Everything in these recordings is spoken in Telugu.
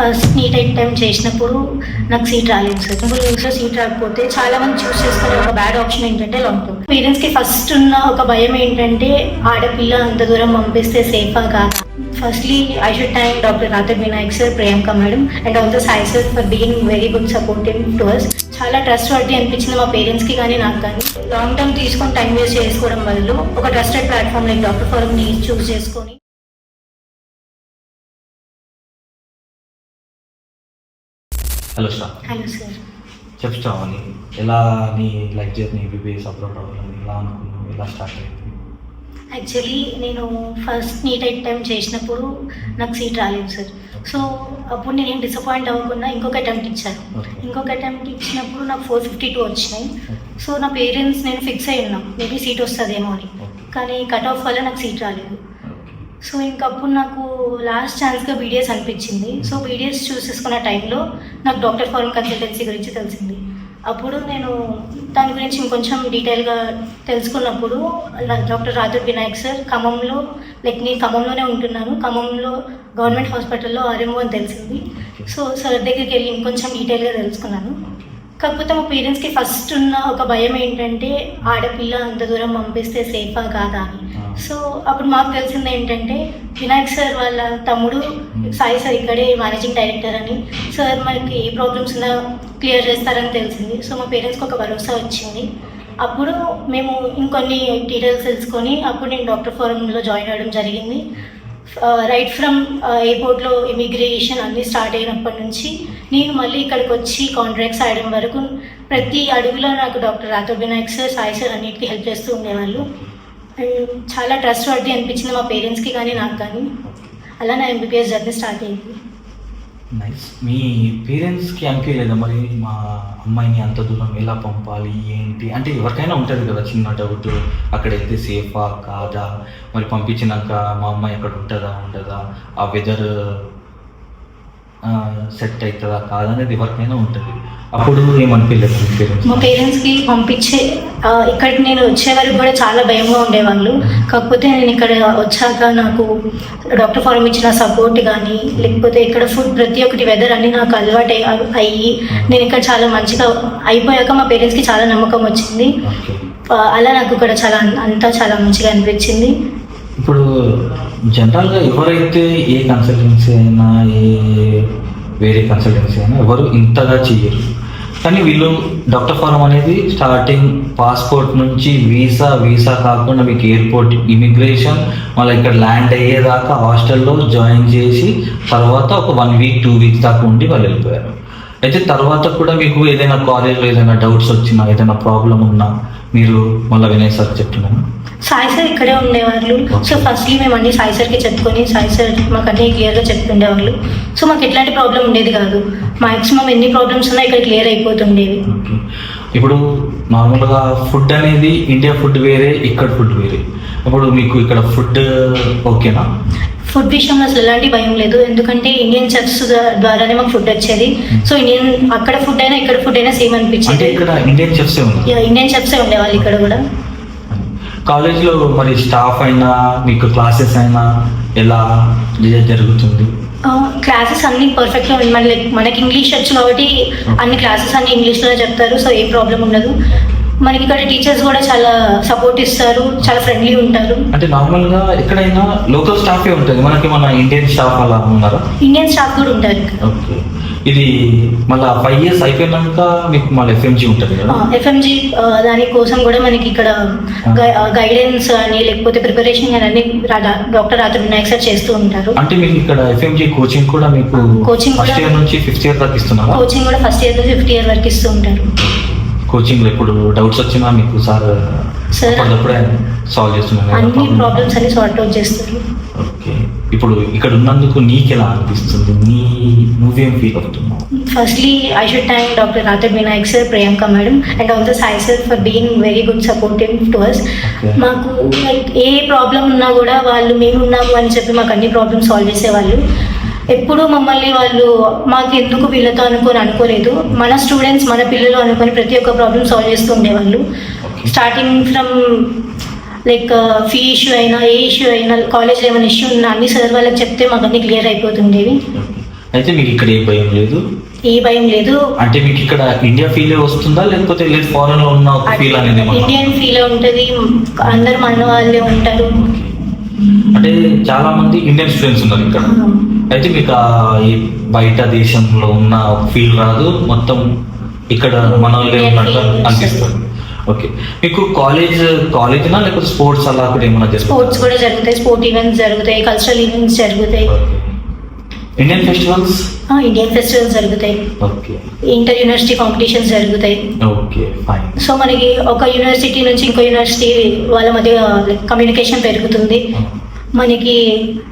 ఫస్ట్ నీట్ అటెంప్ట్ చేసినప్పుడు నాకు సీట్ రాలేదు సార్. ఇంట్లో సీట్ రాకపోతే చాలా మంది చూస్ చేసుకునే ఒక బ్యాడ్ ఆప్షన్ ఏంటంటే లాంగ్ టర్మ్. పేరెంట్స్కి ఫస్ట్ ఉన్న ఒక భయం ఏంటంటే ఆడపిల్ల అంత దూరం పంపిస్తే సేఫా కాదా. Firstly I should thank doctor రాథర్ Vinayak sir, Priyanka madam and also Sai sir for being very good supportive to us. చాలా ట్రస్ట్ వర్ది అనిపించింది మా పేరెంట్స్కి కానీ నాకు కానీ. లాంగ్ టర్మ్ తీసుకొని టైం వేస్ట్ చేసుకోవడం బదులు ఒక ట్రస్టెడ్ ప్లాట్ఫామ్ లైక్ డాక్టర్ ఫోరంని చూస్ చేసుకొని. Hello sir. Hello sir. చెప్తామని ఎలా నీ లైఫ్ జర్నీ ఎంబీబీఎస్ అప్లోడ్ అవ్వాలని ఎలా అనుకున్నావు, ఎలా స్టార్ట్ అయింది? యాక్చువల్లీ నేను ఫస్ట్ నీట్ అటెంప్ట్ చేసినప్పుడు నాకు సీట్ రాలేదు సార్. సో అప్పుడు నేను డిసప్పాయింట్ అవ్వకుండా ఇంకొక అటెంప్ట్ ఇచ్చాను. ఇంకొక అటెంప్ట్ ఇచ్చినప్పుడు నాకు 452 వచ్చినాయి. సో నా పేరెంట్స్ నేను ఫిక్స్ అయి ఉన్నాం మేబీ సీట్ వస్తుందేమో అని, కానీ కట్ ఆఫ్ వల్ల నాకు సీట్ రాలేదు. సో ఇంకప్పుడు నాకు లాస్ట్ ఛాన్స్గా బీడిఎస్ అనిపించింది. సో బీడిఎస్ చూస్ చేసుకున్న టైంలో నాకు డాక్టర్ ఫోరం కన్సల్టెన్సీ గురించి తెలిసింది. అప్పుడు నేను దాని గురించి ఇంకొంచెం డీటెయిల్గా తెలుసుకున్నప్పుడు డాక్టర్ రాథర్ వినాయక్ సార్ ఖమ్మంలో, లైక్ నేను ఖమ్మంలోనే ఉంటున్నాను, ఖమ్మంలో గవర్నమెంట్ హాస్పిటల్లో ఆర్ఎంఓ అని తెలిసింది. సో సార్ దగ్గరికి వెళ్ళి ఇంకొంచెం డీటెయిల్గా తెలుసుకున్నాను. కాకపోతే మా పేరెంట్స్కి ఫస్ట్ ఉన్న ఒక భయం ఏంటంటే ఆడపిల్ల అంత దూరం పంపిస్తే సేఫా కాదా అని. సో అప్పుడు మాకు తెలిసింది ఏంటంటే వినాయక్ సార్ వాళ్ళ తమ్ముడు సాయి సార్ ఇక్కడే మేనేజింగ్ డైరెక్టర్ అని, సార్ మనకి ఏ ప్రాబ్లమ్స్ ఉన్నా క్లియర్ చేస్తారని తెలిసింది. సో మా పేరెంట్స్కి ఒక భరోసా వచ్చింది. అప్పుడు మేము ఇంకొన్ని డీటెయిల్స్ తెలుసుకొని అప్పుడు నేను డాక్టర్ ఫోరంలో జాయిన్ అవ్వడం జరిగింది. రైట్ ఫ్రమ్ ఎయిర్పోర్ట్లో ఇమిగ్రేషన్ అన్నీ స్టార్ట్ అయినప్పటి నుంచి నేను మళ్ళీ ఇక్కడికి వచ్చి కాంట్రాక్ట్స్ ఆడడం వరకు ప్రతి అడుగులో నాకు డాక్టర్ రాథర్ వినాయక్ సార్, సాయి సార్ అన్నిటికీ హెల్ప్ చేస్తూ ఉండేవాళ్ళు. అండ్ చాలా ట్రస్ట్ వర్ది అనిపించింది మా పేరెంట్స్కి కానీ నాకు కానీ. అలా నా ఎంబీబీఎస్ జర్నీ స్టార్ట్ అయింది. నైస్. మీ పేరెంట్స్కి అనిపించలేదా మరి మా అమ్మాయిని అంత దూరం ఎలా పంపాలి ఏంటి అంటే? ఎవరికైనా ఉంటుంది కదా చిన్న డౌట్, అక్కడ వెళ్తే సేఫా కాదా, మరి పంపించినాక మా అమ్మాయి అక్కడ ఉంటుందా ఉండదా, ఆ వెదర్ సెట్ అవుతుందా కాదనేది ఎవరికైనా ఉంటుంది. అప్పుడు ఏమనిపించలేదు మా పేరెంట్స్కి పంపించే ఇక్కడికి నేను వచ్చే వరకు కూడా చాలా భయంగా ఉండేవాళ్ళు. కాకపోతే నేను ఇక్కడ వచ్చాక నాకు డాక్టర్ ఫారం ఇచ్చిన సపోర్ట్ కానీ లేకపోతే ఇక్కడ ఫుడ్ ప్రతి ఒక్కటి వెదర్ అన్నీ నాకు అలవాటు అయ్యి నేను ఇక్కడ చాలా మంచిగా అయిపోయాక మా పేరెంట్స్కి చాలా నమ్మకం వచ్చింది. అలా నాకు ఇక్కడ అంతా చాలా మంచిగా అనిపించింది. ఇప్పుడు జనరల్గా ఎవరైతే ఏ కన్సల్టెన్సీ అయినా వేరే కన్సల్టెన్సీ అయినా ఎవరు ఇంతగా చెయ్యరు, కానీ వీళ్ళు డాక్టర్ ఫారం అనేది స్టార్టింగ్ పాస్పోర్ట్ నుంచి వీసా కాకుండా మీకు ఎయిర్పోర్ట్ ఇమిగ్రేషన్ మళ్ళీ ఇక్కడ ల్యాండ్ అయ్యేదాకా హాస్టల్లో జాయిన్ చేసి తర్వాత ఒక 1 వీక్ 2 వీక్స్ దాకా ఉండి వాళ్ళు వెళ్ళిపోయారు. అయితే తర్వాత కూడా మీకు ఏదైనా కాలేజ్లో ఏదైనా డౌట్స్ వచ్చినా ఏదైనా ప్రాబ్లం ఉన్నా మీరు మళ్ళీ వినయ్ సార్ చెప్తున్నాను. సాయి సార్ ఇక్కడే ఉండేవాళ్ళు. సో ఫస్ట్లీ మేము అన్ని సాయి సార్కి చెప్పుకొని సాయి సార్ మాకు అన్నీ క్లియర్గా చెప్తుండేవాళ్ళు. సో మాకు ఎట్లాంటి ప్రాబ్లం ఉండేది కాదు. మ్యాక్సిమం ఎన్ని ప్రాబ్లమ్స్ ఉన్నా ఇక్కడ క్లియర్ అయిపోతుండేవి. ఇప్పుడు నార్మల్గా ఫుడ్ అనేది ఇండియా ఫుడ్ వేరే, ఇక్కడ ఫుడ్ వేరే. ఇప్పుడు మీకు ఇక్కడ ఫుడ్ ఓకేనా? ఫుడ్ విషయంలో అసలు ఎలాంటి భయం లేదు, ఎందుకంటే ఇండియన్ చెఫ్స్ ద్వారానే మాకు ఫుడ్ వచ్చేది. సో అక్కడ ఫుడ్ అయినా ఇక్కడ ఫుడ్ అయినా సేమ్ అనిపించింది. ఇక్కడ ఇండియన్ చెఫ్సే ఉండేవాళ్ళు ఇక్కడ కూడా. కాలేజ్లో మరి స్టాఫ్ అయినా మీకు క్లాసెస్ అయినా ఎలా జరుగుతుంది? క్లాసెస్ అన్ని పర్ఫెక్ట్గా ఉంది. మనకి ఇంగ్లీష్ వచ్చు కాబట్టి అన్ని క్లాసెస్ అన్ని ఇంగ్లీష్లోనే చెప్తారు. సో ఏ ప్రాబ్లం ఉండదు. మనకి ఇక్కడ టీచర్స్ కూడా చాలా సపోర్ట్ ఇస్తారు, చాలా ఫ్రెండ్లీ ఉంటారు. అంటే నార్మల్గా ఎక్కడైనా లోకల్ స్టాఫే ఉంటుంది, మనకి మన ఇండియన్ స్టాఫ్ అలా ఉన్నారా? ఇండియన్ స్టాఫ్ కూడా ఉంటారు. ఓకే. ఇది మళ్ళీ 5 years అయిపోయినాక మీకు మళ్ళీ ఎఫ్ఎంజీ ఉంటుంది కదా? ఎఫ్ఎంజీ దానికోసం కూడా మనకి ఇక్కడ గైడెన్స్ అని లేకపోతే ప్రిపరేషన్ అని డాక్టర్ రాథర్ వినాయక్ సార్ చేస్తూ ఉంటారు. అంటే మీకు ఇక్కడ ఎఫ్ఎంజీ కోచింగ్ కూడా మీకు ఫస్ట్ ఇయర్ నుంచి 5th year వరకు ఇస్తున్నారు? కోచింగ్ కూడా ఫస్ట్ ఇయర్ నుంచి 5th year వరకు ఇస్తూ ఉంటారు. కోచింగ్లో ఇప్పుడు డౌట్స్ వచ్చినా మీకు సార్ అప్పుడప్పుడే సాల్వ్ చేస్తున్నారు, అన్ని ప్రాబ్లమ్స్ అన్ని సార్ట్ అవుట్ చేస్తారు. ఓకే. ఇప్పుడు ఇక్కడ ఉన్నందుకు నీకు ఎలా అనిపిస్తుంది, నువ్వేం ఫీల్ అవుతున్నావు? Firstly I should thank doctor రాథర్ Vinayak sir, Priyanka madam and also Sai sir for being very good supportive to us. మాకు లైక్ ఏ ప్రాబ్లం ఉన్నా కూడా వాళ్ళు మేము ఉన్నాము అని చెప్పి మాకు అన్ని ప్రాబ్లమ్స్ సాల్వ్ చేసేవాళ్ళు. ఎప్పుడు మమ్మల్ని వాళ్ళు మాకు ఎందుకు వీళ్ళతో అనుకోలేదు, మన స్టూడెంట్స్ మన పిల్లలు అనుకొని ప్రతి ఒక్క ప్రాబ్లమ్ సాల్వ్ చేస్తూ ఉండేవాళ్ళు. Starting from like fee issue అయినా ఏ ఇష్యూ అయినా కాలేజ్లో ఏమైనా ఇష్యూ ఉన్నా అన్ని సార్ వాళ్ళకి చెప్తే మాకు అన్ని క్లియర్ అయిపోతుండేవి. అయితే మీకు ఇక్కడ ఏ భయం లేదు, ఏ భయం లేదు. అంటే మీకు ఇక్కడ ఇండియా ఫీల్ వస్తుందా లేకపోతే లేదు ఫారెన్ లో ఉన్న ఒక ఫీల్ అనేది ఏమన్నా? ఇండియన్ ఫీల్ ఉంటుంది, అందరు మన వాళ్ళే ఉంటారు. అంటే చాలా మంది ఇండియన్ స్టూడెంట్స్ ఉన్నారు ఇక్కడ, అయితే మీకు ఈ బయట దేశంలో ఉన్న ఒక ఫీల్ రాదు, మొత్తం ఇక్కడ మన వాళ్ళే ఉన్నట్టు అనిపిస్తుంది. ఓకే, మీకు కాలేజ్నా లేకపోతే స్పోర్ట్స్ అలా కూడా ఏమన్నా చేస్తారు? స్పోర్ట్స్ కూడా జరుగుతాయి, స్పోర్ట్ ఈవెంట్స్ జరుగుతాయి, కల్చరల్ ఈవెంట్స్ జరుగుతాయి. ఇండియన్ ఫెస్టివల్స్ జరుగుతాయి. ఓకే, ఇంటర్ యూనివర్సిటీ కాంపిటీషన్స్ జరుగుతాయి. Okay fine. సో మనకి ఒక యూనివర్సిటీ నుంచి ఇంకో యూనివర్సిటీ వాళ్ళ మధ్య కమ్యూనికేషన్ పెరుగుతుంది. మనకి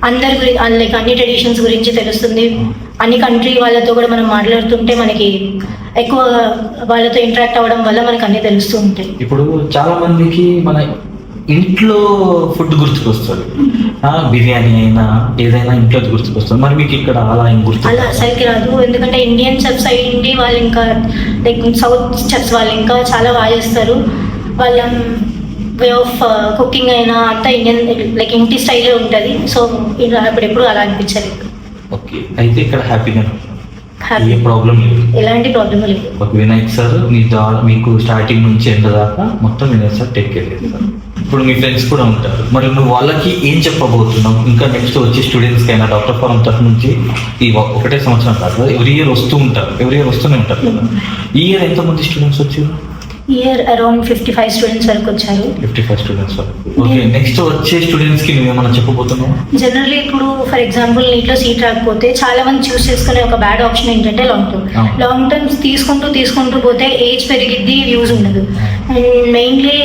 అందరి గురించి లైక్ అన్ని ట్రెడిషన్స్ గురించి తెలుస్తుంది. అన్ని కంట్రీ వాళ్ళతో కూడా మనం మాట్లాడుతుంటే మనకి ఎక్కువ వాళ్ళతో ఇంటరాక్ట్ అవ్వడం వల్ల మనకి అన్ని తెలుస్తూ ఉంటాయి. ఇప్పుడు చాలా మందికి మన ఇంట్లో ఫుడ్ గుర్తుకొస్తుంది, బిర్యానీ అయినా ఏదైనా ఇంట్లో గుర్తుకొస్తుంది. మరి మీకు ఇక్కడ అలా ఏం గుర్తు? అలా అసలుకి రాదు, ఎందుకంటే ఇండియన్ చెఫ్స్ అయ్యింది వాళ్ళు ఇంకా లైక్ సౌత్ చెఫ్స్ వాళ్ళు ఇంకా చాలా బాగా చేస్తారు. వాళ్ళ వే ఆఫ్ కుకింగ్ అయినా అంతా ఇండియన్ లైక్ ఇంటి స్టైలే ఉంటుంది. సో అప్పుడెప్పుడు అలా అనిపించలేదు. ఓకే, అయితే ఇక్కడ హ్యాపీగా హ్యాపీ, ఏ ప్రాబ్లం లేదు, ఎలాంటి ప్రాబ్లం లేదు. ఓకే, వినాయక్ సార్ మీకు స్టార్టింగ్ నుంచి ఎండ్ దాకా మొత్తం వినాయక్ సార్ టేక్ కేర్ చేస్తారు. ఇప్పుడు మీ ఫ్రెండ్స్ కూడా ఉంటారు, మరి నువ్వు వాళ్ళకి ఏం చెప్పబోతున్నావు? ఇంకా నెక్స్ట్ వచ్చే స్టూడెంట్స్కి అయినా డాక్టర్ ఫారం తరఫు నుంచి ఈ ఒకటే సంవత్సరం కాదు, ఎవ్రీ ఇయర్ వస్తూనే ఉంటారు కదా. ఈ ఇయర్ ఎంతమంది స్టూడెంట్స్ వచ్చారు? ఇయర్ అరౌండ్ 55 స్టూడెంట్స్ వరకు వచ్చారు. 55 స్టూడెంట్స్ వరకు. ఓకే, నెక్స్ట్ వచ్చే స్టూడెంట్స్కి నువ్వేమన్నా చెప్పబోతున్నావు? జనరల్లీ ఇప్పుడు ఫర్ ఎగ్జాంపుల్ నీట్లో సీట్ రాకపోతే చాలా మంది చూస్ చేసుకునే ఒక బ్యాడ్ ఆప్షన్ ఏంటంటే లాంగ్ టర్మ్స్ తీసుకుంటూ పోతే ఏజ్ పెరిగిద్ది, యూజ్ ఉండదు. అండ్ మెయిన్లీ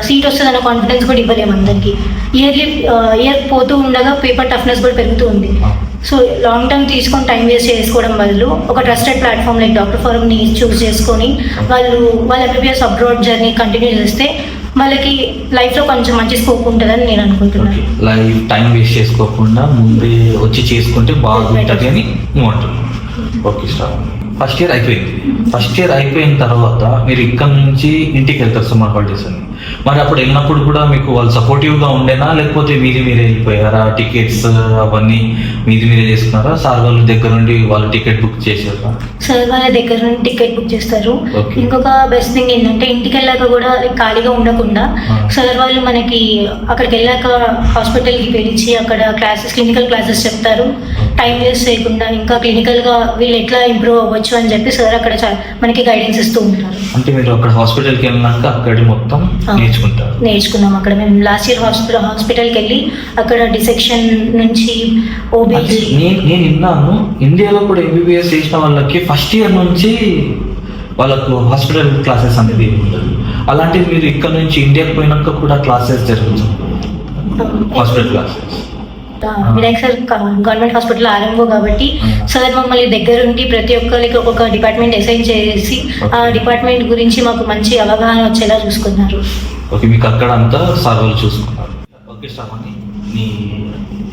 సీట్ వస్తుంది అన్న కాన్ఫిడెన్స్ కూడా ఇవ్వలేము అందరికి. ఇయర్ పోతూ ఉండగా పేపర్ టఫ్నెస్ కూడా పెరుగుతూ ఉంది. సో లాంగ్ టర్మ్ తీసుకొని టైం వేస్ట్ చేసుకోవడం బదులు ఒక ట్రస్టెడ్ ప్లాట్ఫామ్ లైక్ డాక్టర్ ఫారంని చూస్ చేసుకొని వాళ్ళ ఎంబీబీఎస్ అబ్రాడ్ జర్నీ కంటిన్యూ చేస్తే వాళ్ళకి లైఫ్లో కొంచెం మంచి స్కోప్ ఉంటుందని నేను అనుకుంటున్నాను. లైఫ్ టైం వేస్ట్ చేసుకోకుండా ముందే వచ్చి చేసుకుంటే బాగుంటుంది అని నువ్వు అంటున్నావు. ఓకే సార్, ఫస్ట్ ఇయర్ అయిపోయిన తర్వాత మీరు ఇక్కడ నుంచి ఇంటికి వెళ్తారు సమ్మర్ హాలిడేస్ అని. మరి అప్పుడు వెళ్ళినప్పుడు కూడా మీకు వాళ్ళు సపోర్టివ్గా ఉండేనా లేకపోతే మీరే వెళ్ళిపోయారా? టికెట్స్ అవన్నీ మీరే చేసుకున్నారా? సార్ వాళ్ళ దగ్గర నుండి వాళ్ళు టికెట్ బుక్ చేశారా? సార్ వాళ్ళ దగ్గర నుండి టికెట్ బుక్ చేస్తారు. ఇంకొక బెస్ట్ థింగ్ ఏంటంటే ఇంటికి వెళ్ళాక కూడా ఖాళీగా ఉండకుండా సార్ వాళ్ళు మనకి అక్కడికి వెళ్ళాక హాస్పిటల్కి పిలిచి అక్కడ క్లినికల్ క్లాసెస్ చెప్తారు. టైం వేస్ట్ చేయకుండా ఇంకా క్లినికల్గా వీళ్ళు ఎట్లా ఇంప్రూవ్ అవ్వచ్చు అని చెప్పి సార్ అక్కడ మనకి గైడెన్స్ ఇస్తూ ఉంటారు. అంటే మీరు అక్కడ హాస్పిటల్కి వెళ్ళినాక అక్కడ మొత్తం నేర్చుకున్నాం. అక్కడ మేము లాస్ట్ ఇయర్ హాస్పిటల్కి వెళ్ళి అక్కడ డిసెక్షన్ నుంచి ఓబీ. నేను విన్నాను ఇండియాలో కూడా ఎంబీబీఎస్ చేసిన వాళ్ళకి ఫస్ట్ ఇయర్ నుంచి వాళ్ళకు హాస్పిటల్ క్లాసెస్ అనేది ఉంటుంది. అలాంటివి మీరు ఇక్కడ నుంచి ఇండియాకి పోయినాక కూడా క్లాసెస్ జరుగుతుంది, hospital classes. Vinayak sir government hospital ఆరంభం కాబట్టి సార్ మమ్మల్ని దగ్గరుండి ప్రతి ఒక్కరికి ఒక్కొక్క డిపార్ట్మెంట్ అసైన్ చేసి ఆ డిపార్ట్మెంట్ గురించి మాకు మంచి అవగాహన వచ్చేలా చూసుకున్నారు. ఓకే, మీకు అక్కడ అంతా సార్ వాళ్ళు చూసుకున్నారు. ఓకే శ్రావణి, నీ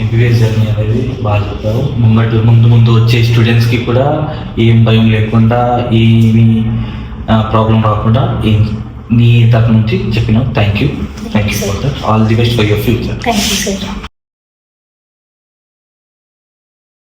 ఎంబీబీఎస్ జర్నీ అనేది బాగా చెప్పావు. ముందు వచ్చే స్టూడెంట్స్కి కూడా ఏం భయం లేకుండా ఏమి ప్రాబ్లం రాకుండా నీ తరఫు నుంచి చెప్పినావు. Thank you for that. All the best for your future. Thank you sir.